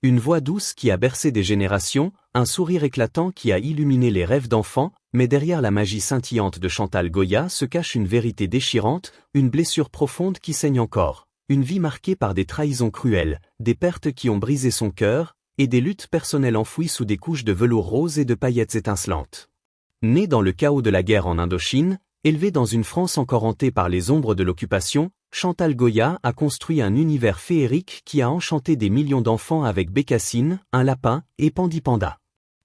Une voix douce qui a bercé des générations, un sourire éclatant qui a illuminé les rêves d'enfants, mais derrière la magie scintillante de Chantal Goya se cache une vérité déchirante, une blessure profonde qui saigne encore, une vie marquée par des trahisons cruelles, des pertes qui ont brisé son cœur, et des luttes personnelles enfouies sous des couches de velours rose et de paillettes étincelantes. Née dans le chaos de la guerre en Indochine, élevée dans une France encore hantée par les ombres de l'occupation, Chantal Goya a construit un univers féerique qui a enchanté des millions d'enfants avec Bécassine, un lapin et Pandipanda.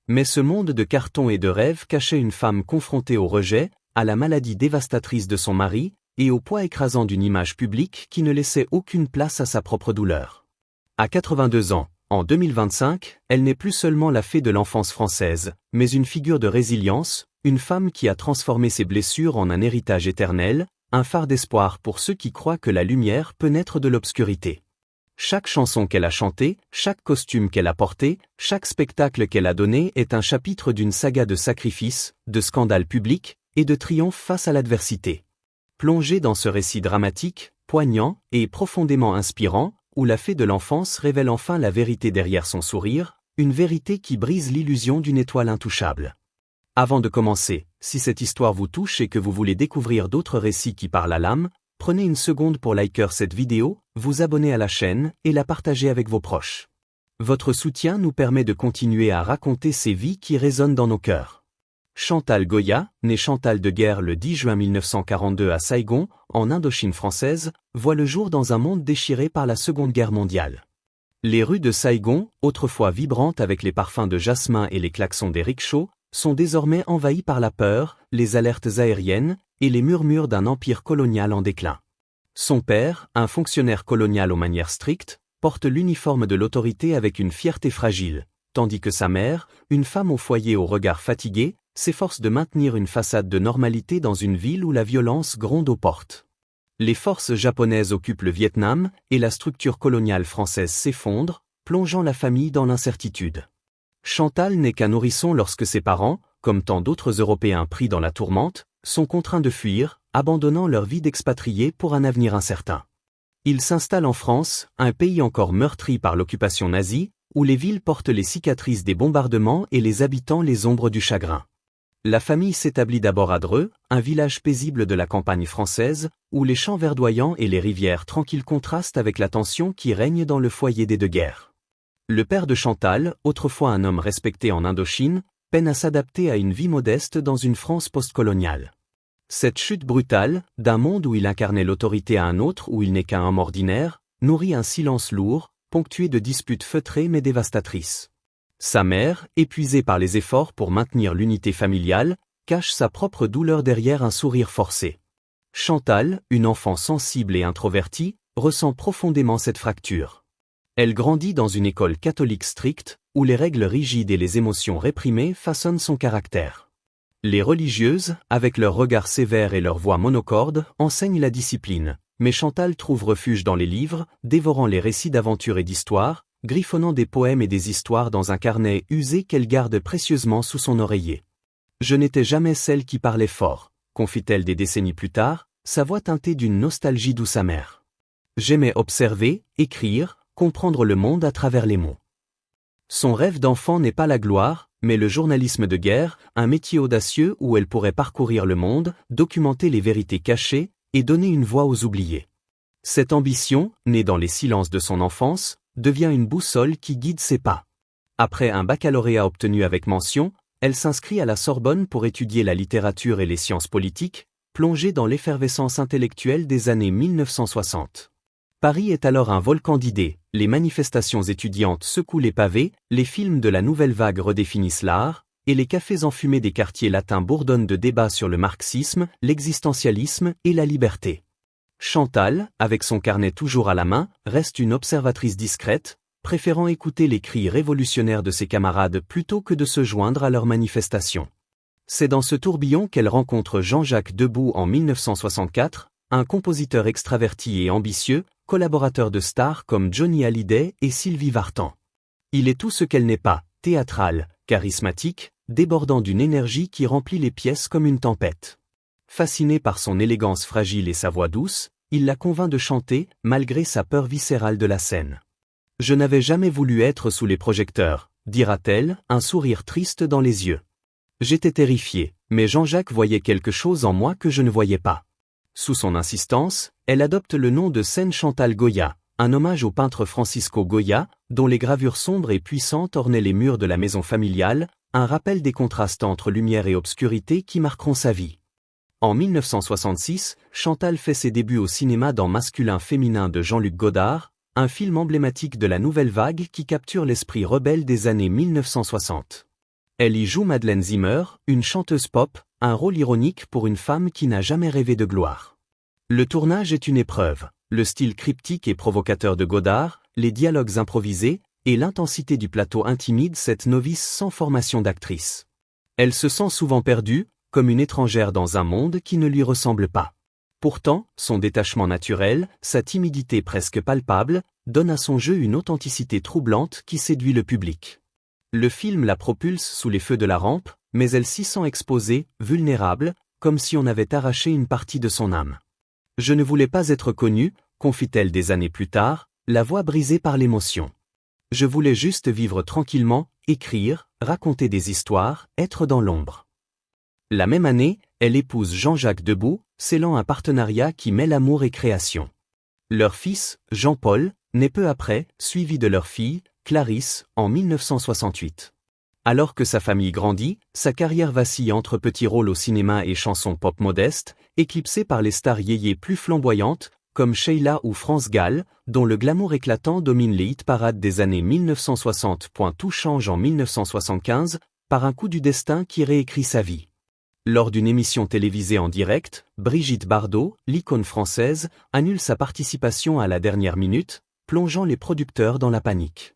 Mais ce monde de carton et de rêves cachait une femme confrontée au rejet, à la maladie dévastatrice de son mari, et au poids écrasant d'une image publique qui ne laissait aucune place à sa propre douleur. À 82 ans, en 2025, elle n'est plus seulement la fée de l'enfance française, mais une figure de résilience, une femme qui a transformé ses blessures en un héritage éternel, un phare d'espoir pour ceux qui croient que la lumière peut naître de l'obscurité. Chaque chanson qu'elle a chantée, chaque costume qu'elle a porté, chaque spectacle qu'elle a donné est un chapitre d'une saga de sacrifices, de scandales publics et de triomphes face à l'adversité. Plongée dans ce récit dramatique, poignant et profondément inspirant, où la fée de l'enfance révèle enfin la vérité derrière son sourire, une vérité qui brise l'illusion d'une étoile intouchable. Avant de commencer, si cette histoire vous touche et que vous voulez découvrir d'autres récits qui parlent à l'âme, prenez une seconde pour liker cette vidéo, vous abonner à la chaîne et la partager avec vos proches. Votre soutien nous permet de continuer à raconter ces vies qui résonnent dans nos cœurs. Chantal Goya, née Chantal de Guerre le 10 juin 1942 à Saigon, en Indochine française, voit le jour dans un monde déchiré par la Seconde Guerre mondiale. Les rues de Saigon, autrefois vibrantes avec les parfums de jasmin et les klaxons des rickshaws, sont désormais envahies par la peur, les alertes aériennes et les murmures d'un empire colonial en déclin. Son père, un fonctionnaire colonial aux manières strictes, porte l'uniforme de l'autorité avec une fierté fragile, tandis que sa mère, une femme au foyer au regard fatigué, s'efforce de maintenir une façade de normalité dans une ville où la violence gronde aux portes. Les forces japonaises occupent le Vietnam et la structure coloniale française s'effondre, plongeant la famille dans l'incertitude. Chantal n'est qu'un nourrisson lorsque ses parents, comme tant d'autres Européens pris dans la tourmente, sont contraints de fuir, abandonnant leur vie d'expatriés pour un avenir incertain. Ils s'installent en France, un pays encore meurtri par l'occupation nazie, où les villes portent les cicatrices des bombardements et les habitants les ombres du chagrin. La famille s'établit d'abord à Dreux, un village paisible de la campagne française, où les champs verdoyants et les rivières tranquilles contrastent avec la tension qui règne dans le foyer des deux guerres. Le père de Chantal, autrefois un homme respecté en Indochine, peine à s'adapter à une vie modeste dans une France postcoloniale. Cette chute brutale, d'un monde où il incarnait l'autorité à un autre où il n'est qu'un homme ordinaire, nourrit un silence lourd, ponctué de disputes feutrées mais dévastatrices. Sa mère, épuisée par les efforts pour maintenir l'unité familiale, cache sa propre douleur derrière un sourire forcé. Chantal, une enfant sensible et introvertie, ressent profondément cette fracture. Elle grandit dans une école catholique stricte, où les règles rigides et les émotions réprimées façonnent son caractère. Les religieuses, avec leur regard sévère et leur voix monocorde, enseignent la discipline, mais Chantal trouve refuge dans les livres, dévorant les récits d'aventures et d'histoires, griffonnant des poèmes et des histoires dans un carnet usé qu'elle garde précieusement sous son oreiller. Je n'étais jamais celle qui parlait fort, confie-t-elle des décennies plus tard, sa voix teintée d'une nostalgie douce amère. J'aimais observer, écrire, comprendre le monde à travers les mots. Son rêve d'enfant n'est pas la gloire, mais le journalisme de guerre, un métier audacieux où elle pourrait parcourir le monde, documenter les vérités cachées, et donner une voix aux oubliés. Cette ambition, née dans les silences de son enfance, devient une boussole qui guide ses pas. Après un baccalauréat obtenu avec mention, elle s'inscrit à la Sorbonne pour étudier la littérature et les sciences politiques, plongée dans l'effervescence intellectuelle des années 1960. Paris est alors un volcan d'idées, les manifestations étudiantes secouent les pavés, les films de la nouvelle vague redéfinissent l'art, et les cafés enfumés des quartiers latins bourdonnent de débats sur le marxisme, l'existentialisme et la liberté. Chantal, avec son carnet toujours à la main, reste une observatrice discrète, préférant écouter les cris révolutionnaires de ses camarades plutôt que de se joindre à leurs manifestations. C'est dans ce tourbillon qu'elle rencontre Jean-Jacques Debout en 1964, un compositeur extraverti et ambitieux, collaborateur de stars comme Johnny Hallyday et Sylvie Vartan. Il est tout ce qu'elle n'est pas, théâtral, charismatique, débordant d'une énergie qui remplit les pièces comme une tempête. Fasciné par son élégance fragile et sa voix douce, il la convainc de chanter, malgré sa peur viscérale de la scène. Je n'avais jamais voulu être sous les projecteurs, dira-t-elle, un sourire triste dans les yeux. J'étais terrifiée, mais Jean-Jacques voyait quelque chose en moi que je ne voyais pas. Sous son insistance, elle adopte le nom de scène Chantal Goya, un hommage au peintre Francisco Goya, dont les gravures sombres et puissantes ornaient les murs de la maison familiale, un rappel des contrastes entre lumière et obscurité qui marqueront sa vie. En 1966, Chantal fait ses débuts au cinéma dans Masculin-Féminin de Jean-Luc Godard, un film emblématique de la nouvelle vague qui capture l'esprit rebelle des années 1960. Elle y joue Madeleine Zimmer, une chanteuse pop, un rôle ironique pour une femme qui n'a jamais rêvé de gloire. Le tournage est une épreuve, le style cryptique et provocateur de Godard, les dialogues improvisés, et l'intensité du plateau intimide cette novice sans formation d'actrice. Elle se sent souvent perdue, comme une étrangère dans un monde qui ne lui ressemble pas. Pourtant, son détachement naturel, sa timidité presque palpable, donnent à son jeu une authenticité troublante qui séduit le public. Le film la propulse sous les feux de la rampe, mais elle s'y sent exposée, vulnérable, comme si on avait arraché une partie de son âme. Je ne voulais pas être connue, confie-t-elle des années plus tard, la voix brisée par l'émotion. Je voulais juste vivre tranquillement, écrire, raconter des histoires, être dans l'ombre. La même année, elle épouse Jean-Jacques Debout, scellant un partenariat qui mêle amour et création. Leur fils, Jean-Paul, naît peu après, suivi de leur fille, Clarisse, en 1968. Alors que sa famille grandit, sa carrière vacille entre petits rôles au cinéma et chansons pop modestes, éclipsée par les stars yéyés plus flamboyantes, comme Sheila ou France Gall, dont le glamour éclatant domine les hit-parades des années 1960. Tout change en 1975, par un coup du destin qui réécrit sa vie. Lors d'une émission télévisée en direct, Brigitte Bardot, l'icône française, annule sa participation à la dernière minute, plongeant les producteurs dans la panique.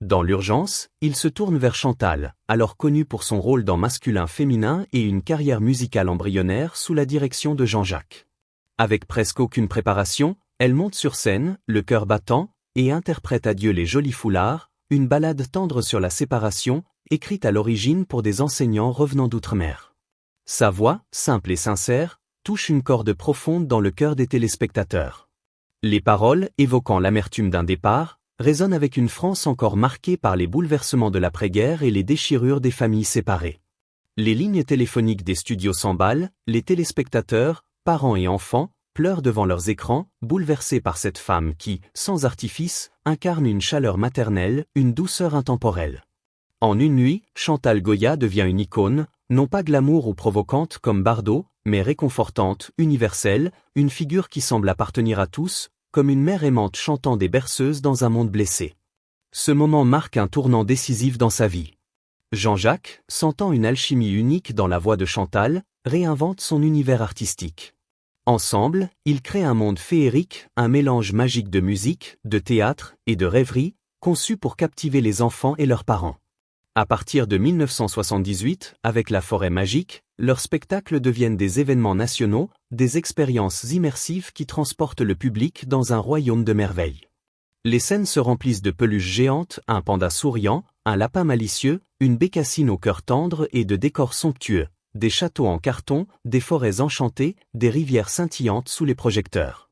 Dans l'urgence, il se tourne vers Chantal, alors connue pour son rôle dans Masculin-Féminin et une carrière musicale embryonnaire sous la direction de Jean-Jacques. Avec presque aucune préparation, elle monte sur scène, le cœur battant, et interprète Adieu les jolis foulards, une ballade tendre sur la séparation, écrite à l'origine pour des enseignants revenant d'outre-mer. Sa voix, simple et sincère, touche une corde profonde dans le cœur des téléspectateurs. Les paroles, évoquant l'amertume d'un départ, résonnent avec une France encore marquée par les bouleversements de l'après-guerre et les déchirures des familles séparées. Les lignes téléphoniques des studios s'emballent, les téléspectateurs, parents et enfants, pleurent devant leurs écrans, bouleversés par cette femme qui, sans artifice, incarne une chaleur maternelle, une douceur intemporelle. En une nuit, Chantal Goya devient une icône, non pas glamour ou provocante comme Bardot, mais réconfortante, universelle, une figure qui semble appartenir à tous, comme une mère aimante chantant des berceuses dans un monde blessé. Ce moment marque un tournant décisif dans sa vie. Jean-Jacques, sentant une alchimie unique dans la voix de Chantal, réinvente son univers artistique. Ensemble, ils créent un monde féerique, un mélange magique de musique, de théâtre et de rêverie, conçu pour captiver les enfants et leurs parents. À partir de 1978, avec La Forêt Magique, leurs spectacles deviennent des événements nationaux, des expériences immersives qui transportent le public dans un royaume de merveilles. Les scènes se remplissent de peluches géantes, un panda souriant, un lapin malicieux, une bécassine au cœur tendre et de décors somptueux, des châteaux en carton, des forêts enchantées, des rivières scintillantes sous les projecteurs.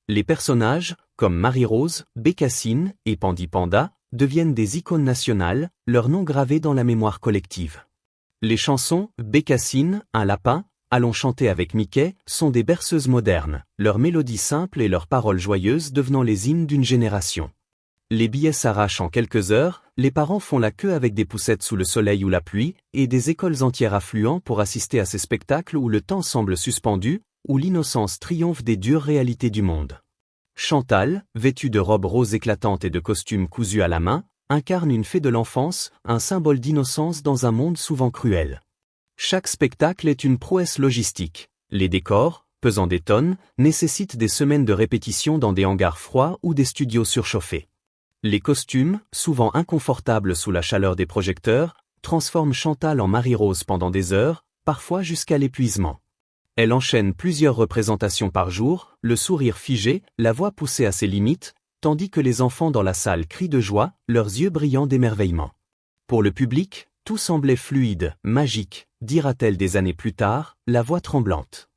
Les personnages, comme Marie-Rose, Bécassine et Pandi Panda, deviennent des icônes nationales, leurs noms gravés dans la mémoire collective. Les chansons « Bécassine, un lapin »,« Allons chanter avec Mickey » sont des berceuses modernes, leurs mélodies simples et leurs paroles joyeuses devenant les hymnes d'une génération. Les billets s'arrachent en quelques heures, les parents font la queue avec des poussettes sous le soleil ou la pluie, et des écoles entières affluent pour assister à ces spectacles où le temps semble suspendu, où l'innocence triomphe des dures réalités du monde. Chantal, vêtue de robes roses éclatantes et de costumes cousus à la main, incarne une fée de l'enfance, un symbole d'innocence dans un monde souvent cruel. Chaque spectacle est une prouesse logistique. Les décors, pesant des tonnes, nécessitent des semaines de répétition dans des hangars froids ou des studios surchauffés. Les costumes, souvent inconfortables sous la chaleur des projecteurs, transforment Chantal en Marie-Rose pendant des heures, parfois jusqu'à l'épuisement. Elle enchaîne plusieurs représentations par jour, le sourire figé, la voix poussée à ses limites, tandis que les enfants dans la salle crient de joie, leurs yeux brillant d'émerveillement. Pour le public, tout semblait fluide, magique, dira-t-elle des années plus tard, la voix tremblante.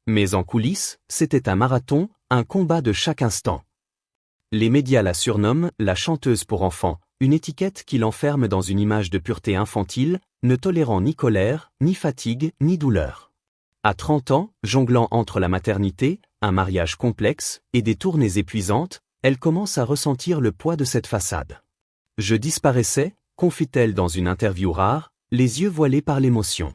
Mais en coulisses, c'était un marathon, un combat de chaque instant. Les médias la surnomment la chanteuse pour enfants, une étiquette qui l'enferme dans une image de pureté infantile, ne tolérant ni colère, ni fatigue, ni douleur. À 30 ans, jonglant entre la maternité, un mariage complexe, et des tournées épuisantes, elle commence à ressentir le poids de cette façade. Je disparaissais, confie-t-elle dans une interview rare, les yeux voilés par l'émotion.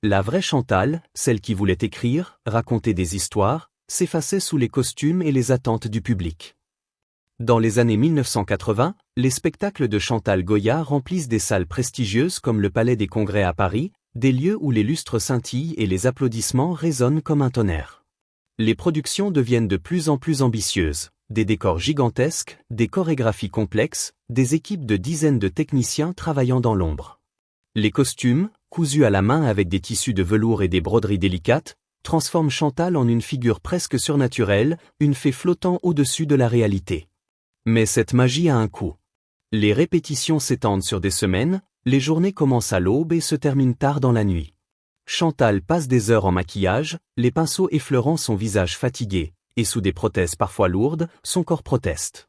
La vraie Chantal, celle qui voulait écrire, raconter des histoires, s'effaçait sous les costumes et les attentes du public. Dans les années 1980, les spectacles de Chantal Goya remplissent des salles prestigieuses comme le Palais des Congrès à Paris, des lieux où les lustres scintillent et les applaudissements résonnent comme un tonnerre. Les productions deviennent de plus en plus ambitieuses, des décors gigantesques, des chorégraphies complexes, des équipes de dizaines de techniciens travaillant dans l'ombre. Les costumes, cousus à la main avec des tissus de velours et des broderies délicates, transforment Chantal en une figure presque surnaturelle, une fée flottant au-dessus de la réalité. Mais cette magie a un coût. Les répétitions s'étendent sur des semaines, les journées commencent à l'aube et se terminent tard dans la nuit. Chantal passe des heures en maquillage, les pinceaux effleurant son visage fatigué, et sous des prothèses parfois lourdes, son corps proteste.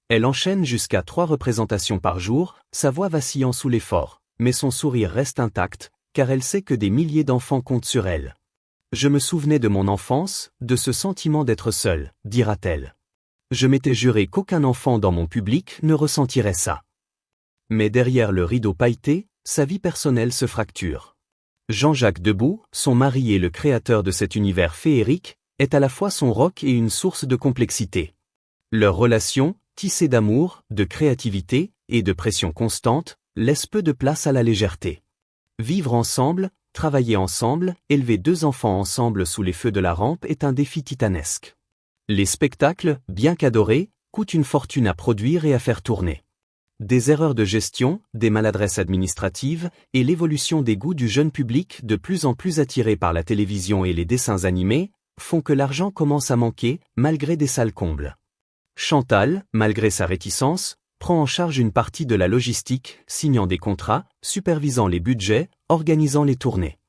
Elle enchaîne jusqu'à 3 représentations par jour, sa voix vacillant sous l'effort, mais son sourire reste intact, car elle sait que des milliers d'enfants comptent sur elle. Je me souvenais de mon enfance, de ce sentiment d'être seule, dira-t-elle. Je m'étais juré qu'aucun enfant dans mon public ne ressentirait ça. Mais derrière le rideau pailleté, sa vie personnelle se fracture. Jean-Jacques Debout, son mari et le créateur de cet univers féerique, est à la fois son roc et une source de complexité. Leur relation, tissée d'amour, de créativité et de pression constante, laisse peu de place à la légèreté. Vivre ensemble, travailler ensemble, élever 2 enfants ensemble sous les feux de la rampe est un défi titanesque. Les spectacles, bien qu'adorés, coûtent une fortune à produire et à faire tourner. Des erreurs de gestion, des maladresses administratives, et l'évolution des goûts du jeune public de plus en plus attiré par la télévision et les dessins animés, font que l'argent commence à manquer, malgré des salles combles. Chantal, malgré sa réticence, prend en charge une partie de la logistique, signant des contrats, supervisant les budgets, organisant les tournées.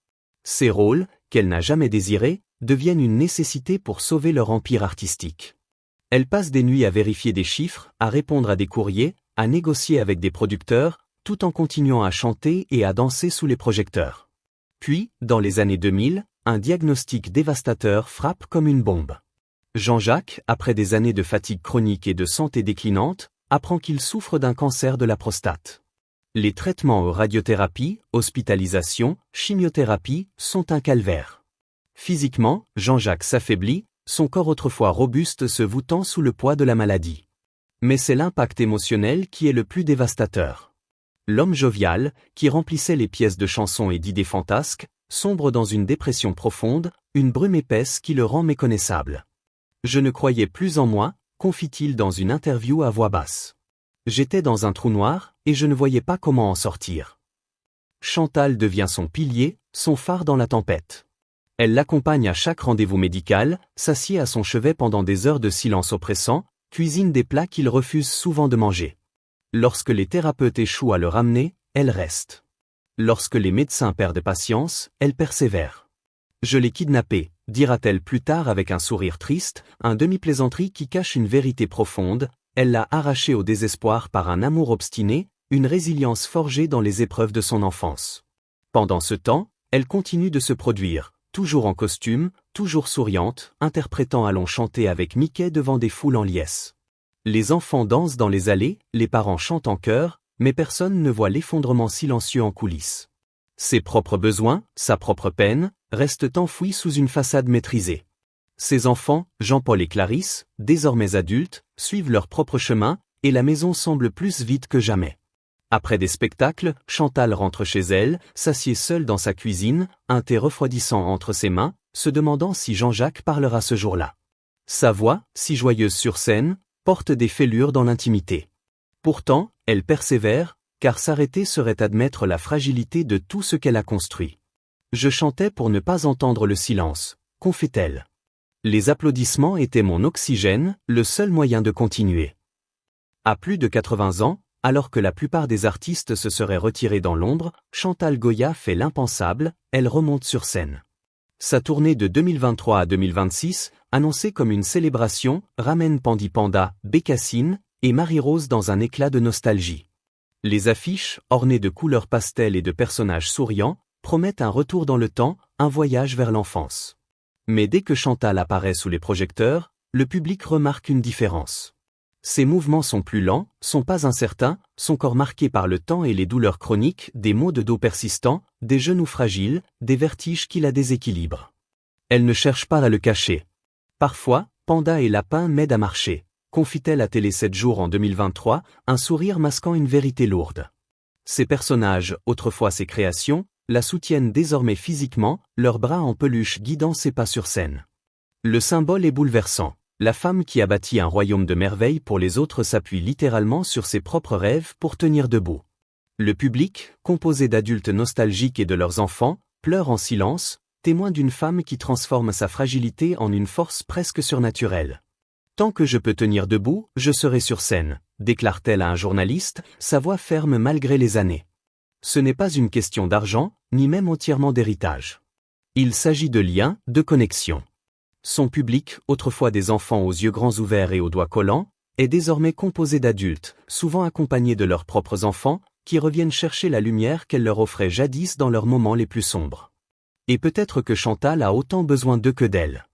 Ces rôles, qu'elle n'a jamais désirés, deviennent une nécessité pour sauver leur empire artistique. Elle passe des nuits à vérifier des chiffres, à répondre à des courriers, à négocier avec des producteurs, tout en continuant à chanter et à danser sous les projecteurs. Puis, dans les années 2000, un diagnostic dévastateur frappe comme une bombe. Jean-Jacques, après des années de fatigue chronique et de santé déclinante, apprend qu'il souffre d'un cancer de la prostate. Les traitements aux radiothérapies, hospitalisation, chimiothérapie sont un calvaire. Physiquement, Jean-Jacques s'affaiblit, son corps autrefois robuste se voûtant sous le poids de la maladie. Mais c'est l'impact émotionnel qui est le plus dévastateur. L'homme jovial, qui remplissait les pièces de chansons et d'idées fantasques, sombre dans une dépression profonde, une brume épaisse qui le rend méconnaissable. Je ne croyais plus en moi, confie-t-il dans une interview à voix basse. J'étais dans un trou noir, et je ne voyais pas comment en sortir. Chantal devient son pilier, son phare dans la tempête. Elle l'accompagne à chaque rendez-vous médical, s'assied à son chevet pendant des heures de silence oppressant, cuisine des plats qu'il refuse souvent de manger. Lorsque les thérapeutes échouent à le ramener, elle reste. Lorsque les médecins perdent patience, elle persévère. Je l'ai kidnappé, dira-t-elle plus tard avec un sourire triste, un demi-plaisanterie qui cache une vérité profonde, elle l'a arraché au désespoir par un amour obstiné, une résilience forgée dans les épreuves de son enfance. Pendant ce temps, elle continue de se produire, toujours en costume, toujours souriante, interprétant Allons chanter avec Mickey devant des foules en liesse. Les enfants dansent dans les allées, les parents chantent en chœur, mais personne ne voit l'effondrement silencieux en coulisses. Ses propres besoins, sa propre peine, restent enfouis sous une façade maîtrisée. Ses enfants, Jean-Paul et Clarisse, désormais adultes, suivent leur propre chemin, et la maison semble plus vide que jamais. Après des spectacles, Chantal rentre chez elle, s'assied seule dans sa cuisine, un thé refroidissant entre ses mains, se demandant si Jean-Jacques parlera ce jour-là. Sa voix, si joyeuse sur scène, porte des fêlures dans l'intimité. Pourtant, elle persévère, car s'arrêter serait admettre la fragilité de tout ce qu'elle a construit. Je chantais pour ne pas entendre le silence, confie-t-elle. Les applaudissements étaient mon oxygène, le seul moyen de continuer. À plus de 80 ans, alors que la plupart des artistes se seraient retirés dans l'ombre, Chantal Goya fait l'impensable, elle remonte sur scène. Sa tournée de 2023 à 2026, annoncée comme une célébration, ramène Pandi Panda, Bécassine et Marie-Rose dans un éclat de nostalgie. Les affiches, ornées de couleurs pastel et de personnages souriants, promettent un retour dans le temps, un voyage vers l'enfance. Mais dès que Chantal apparaît sous les projecteurs, le public remarque une différence. Ses mouvements sont plus lents, son pas incertain, son corps marqué par le temps et les douleurs chroniques, des maux de dos persistants, des genoux fragiles, des vertiges qui la déséquilibrent. Elle ne cherche pas à le cacher. Parfois, Panda et Lapin m'aident à marcher, confie-t-elle à Télé 7 jours en 2023, un sourire masquant une vérité lourde. Ces personnages, autrefois ses créations, la soutiennent désormais physiquement, leurs bras en peluche guidant ses pas sur scène. Le symbole est bouleversant. La femme qui a bâti un royaume de merveilles pour les autres s'appuie littéralement sur ses propres rêves pour tenir debout. Le public, composé d'adultes nostalgiques et de leurs enfants, pleure en silence, témoin d'une femme qui transforme sa fragilité en une force presque surnaturelle. « Tant que je peux tenir debout, je serai sur scène », déclare-t-elle à un journaliste, sa voix ferme malgré les années. Ce n'est pas une question d'argent, ni même entièrement d'héritage. Il s'agit de liens, de connexion. Son public, autrefois des enfants aux yeux grands ouverts et aux doigts collants, est désormais composé d'adultes, souvent accompagnés de leurs propres enfants, qui reviennent chercher la lumière qu'elle leur offrait jadis dans leurs moments les plus sombres. Et peut-être que Chantal a autant besoin d'eux que d'elle.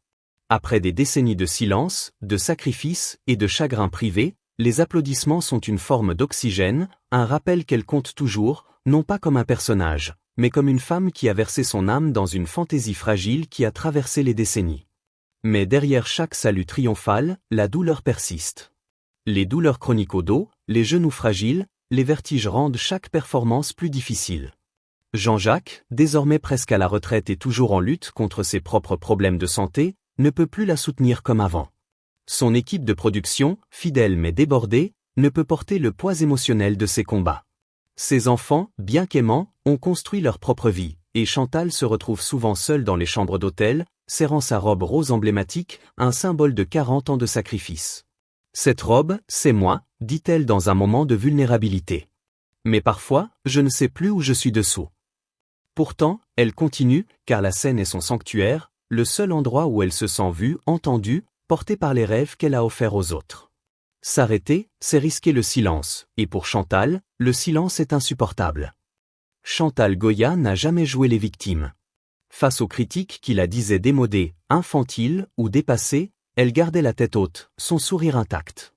Après des décennies de silence, de sacrifices et de chagrin privé, les applaudissements sont une forme d'oxygène, un rappel qu'elle compte toujours, non pas comme un personnage, mais comme une femme qui a versé son âme dans une fantaisie fragile qui a traversé les décennies. Mais derrière chaque salut triomphal, la douleur persiste. Les douleurs chroniques au dos, les genoux fragiles, les vertiges rendent chaque performance plus difficile. Jean-Jacques, désormais presque à la retraite et toujours en lutte contre ses propres problèmes de santé, ne peut plus la soutenir comme avant. Son équipe de production, fidèle mais débordée, ne peut porter le poids émotionnel de ses combats. Ses enfants, bien qu'aimants, ont construit leur propre vie, et Chantal se retrouve souvent seule dans les chambres d'hôtel, serrant sa robe rose emblématique, un symbole de 40 ans de sacrifice. « Cette robe, c'est moi », dit-elle dans un moment de vulnérabilité. Mais parfois, je ne sais plus où je suis dessous. Pourtant, elle continue, car la scène est son sanctuaire, le seul endroit où elle se sent vue, entendue, portée par les rêves qu'elle a offerts aux autres. S'arrêter, c'est risquer le silence, et pour Chantal, le silence est insupportable. Chantal Goya n'a jamais joué les victimes. Face aux critiques qui la disaient démodée, infantile ou dépassée, elle gardait la tête haute, son sourire intact.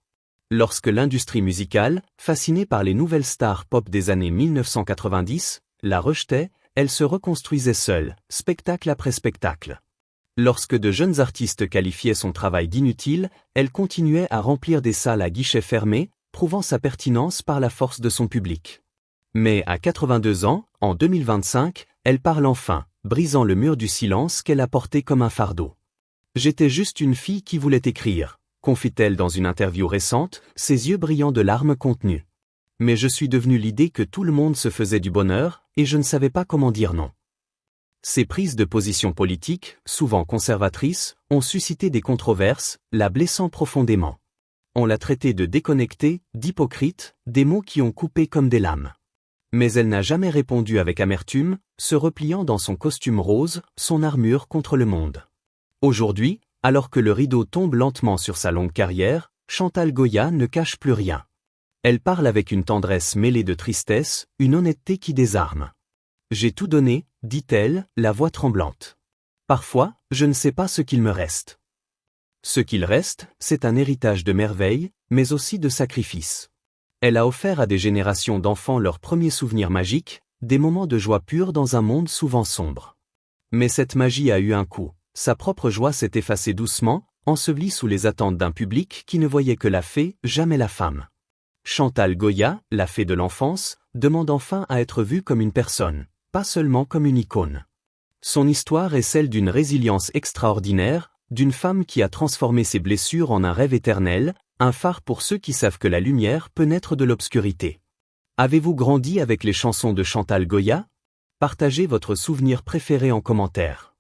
Lorsque l'industrie musicale, fascinée par les nouvelles stars pop des années 1990, la rejetait, elle se reconstruisait seule, spectacle après spectacle. Lorsque de jeunes artistes qualifiaient son travail d'inutile, elle continuait à remplir des salles à guichets fermés, prouvant sa pertinence par la force de son public. Mais à 82 ans, en 2025, elle parle enfin, brisant le mur du silence qu'elle a porté comme un fardeau. « J'étais juste une fille qui voulait écrire », confie-t-elle dans une interview récente, ses yeux brillants de larmes contenues. « Mais je suis devenue l'idée que tout le monde se faisait du bonheur, et je ne savais pas comment dire non. » Ses prises de position politiques, souvent conservatrices, ont suscité des controverses, la blessant profondément. On l'a traitée de déconnectée, d'hypocrite, des mots qui ont coupé comme des lames. Mais elle n'a jamais répondu avec amertume, se repliant dans son costume rose, son armure contre le monde. Aujourd'hui, alors que le rideau tombe lentement sur sa longue carrière, Chantal Goya ne cache plus rien. Elle parle avec une tendresse mêlée de tristesse, une honnêteté qui désarme. « J'ai tout donné », dit-elle, la voix tremblante. « Parfois, je ne sais pas ce qu'il me reste. » Ce qu'il reste, c'est un héritage de merveilles, mais aussi de sacrifices. Elle a offert à des générations d'enfants leurs premiers souvenirs magiques, des moments de joie pure dans un monde souvent sombre. Mais cette magie a eu un coût, sa propre joie s'est effacée doucement, ensevelie sous les attentes d'un public qui ne voyait que la fée, jamais la femme. Chantal Goya, la fée de l'enfance, demande enfin à être vue comme une personne, pas seulement comme une icône. Son histoire est celle d'une résilience extraordinaire, d'une femme qui a transformé ses blessures en un rêve éternel, un phare pour ceux qui savent que la lumière peut naître de l'obscurité. Avez-vous grandi avec les chansons de Chantal Goya? Partagez votre souvenir préféré en commentaire.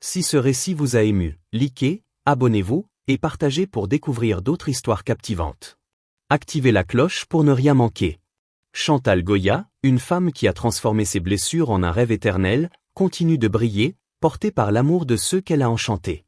Si ce récit vous a ému, likez, abonnez-vous, et partagez pour découvrir d'autres histoires captivantes. Activez la cloche pour ne rien manquer. Chantal Goya, une femme qui a transformé ses blessures en un rêve éternel, continue de briller, portée par l'amour de ceux qu'elle a enchantés.